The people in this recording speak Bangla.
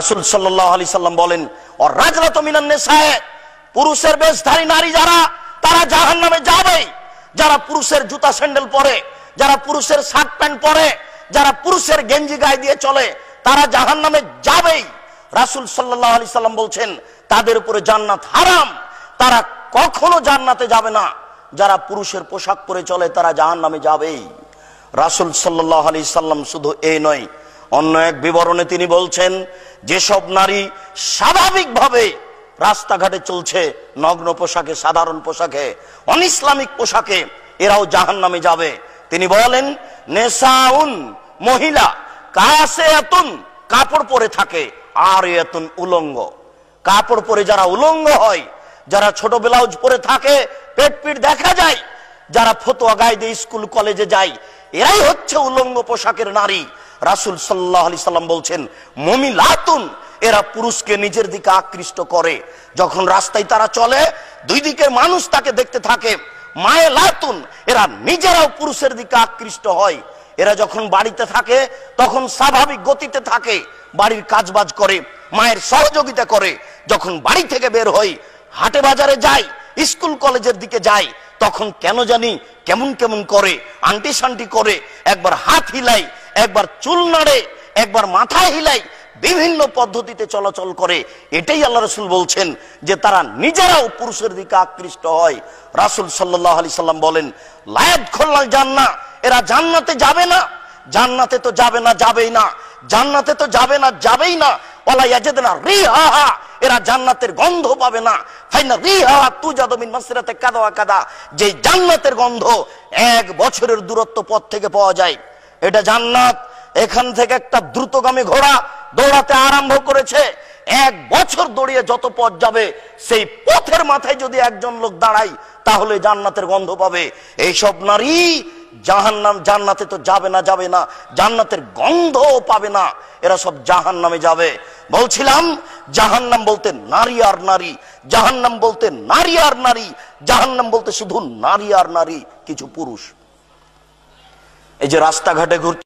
রাসূল সাল্লাল্লাহু আলাইহি সাল্লাম বলেন, ও রাজলাতু মিনান নিসায়ে, পুরুষের বেশধারী নারী যারা, তারা জাহান্নামে যাবে। যারা পুরুষের জুতা স্যান্ডেল পরে, যারা পুরুষের শার্ট প্যান্ট পরে, যারা পুরুষের গেঞ্জি গায়ে দিয়ে চলে, তারা জাহান্নামে যাবেই। রাসূল সাল্লাল্লাহু আলাইহি সাল্লাম বলছেন, তাদের উপরে জান্নাত হারাম, তারা কখনো জান্নাতে যাবে না। যারা পুরুষের পোশাক পরে চলে তারা জাহান্নামে যাবেই। রাসূল সাল্লাল্লাহু আলাইহি সাল্লাম শুধু এই নয়, অন্য এক বিবরণে তিনি বলছেন, যেসব নারী স্বাভাবিকভাবে রাস্তাঘাটে চলছে নগ্ন পোশাকে, সাধারণ পোশাকে, অনিসলামিক পোশাকে, এরাও জাহান্নামে যাবে। তিনি বলেন, নেসাউন, মহিলা, কাসিয়াতুন, কাপড় পরে থাকে, আর এতুন, উলঙ্গ। কাপড় পরে যারা উলঙ্গ হয়, যারা ছোট ব্লাউজ পরে থাকে, পেট পিঠ দেখা যায়, যারা ফতোয়া গায়ে দিয়ে স্কুল কলেজে যায়, এরাই হচ্ছে উলঙ্গ পোশাকের নারী। রাসূল সাল্লাল্লাহু আলাইহি সাল্লাম বলছেন, মুমিলাতুন, এরা পুরুষকে নিজের দিকে আকৃষ্ট করে। যখন রাস্তায় তারা চলে, দুই দিকের মানুষ তাকে দেখতে থাকে। মায়েলাতুন, এরা নিজেরাও পুরুষের দিকে আকৃষ্ট হয়। এরা যখন বাড়িতে থাকে তখন স্বাভাবিক গতিতে থাকে, বাড়ির কাজবাজ করে, মায়ের সহযোগিতা করে। যখন বাড়ি থেকে বের হই, হাটে বাজারে যাই, স্কুল কলেজের দিকে যাই, তখন কেন জানি কেমন কেমন করে, আন্টি শান্টি করে, একবার হাত হিলাই, একবার চুল নাড়ে, একবার মাথায় হিলাই, বিভিন্ন পদ্ধতিতে চলাচল করে। এটাই আল্লাহ রাসূল বলছেন যে তারা নিজেরাও পুরুষের দিকে আকৃষ্ট হয়। রাসূল সাল্লাল্লাহু আলাইহি সাল্লাম বলেন, লা ইয়াদখুলুল জান্নাহ, এরা জান্নাতে যাবে না। জান্নাতে তো যাবে না, যাবেই না। জান্নাতে তো যাবে না, যাবেই না। ওয়ালা ইয়াজিদনা রিহাহা, এরা জান্নাতের গন্ধ পাবে না। ফাইনা রিহাহা তুজাদু মিন মাসরাতি কাদা ওয়া কাদা, যে জান্নাতের গন্ধ 1 বছরের দূরত্ব পথ থেকে পাওয়া যায়। এটা জান্নাত। এখান থেকে একটা দ্রুতগামী ঘোড়া দৌড়াতে আরম্ভ করেছে, 1 বছর দৌড়িয়ে যত পথ যাবে, সেই পথের মাথায় যদি একজন লোক দাঁড়ায়, তাহলে জান্নাতের গন্ধ পাবে। এইসব নারী জান্নাতে তো যাবে না, যাবে না, জান্নাতের গন্ধও পাবে না। এরা সব জাহান্নামে যাবে। বলছিলাম, জাহান্নাম বলতে নারী আর নারী, জাহান্নাম বলতে নারী আর নারী, জাহান্নাম বলতে শুধু নারী আর নারী, কিছু পুরুষ। এই যে রাস্তাঘাটে ঘুরছে,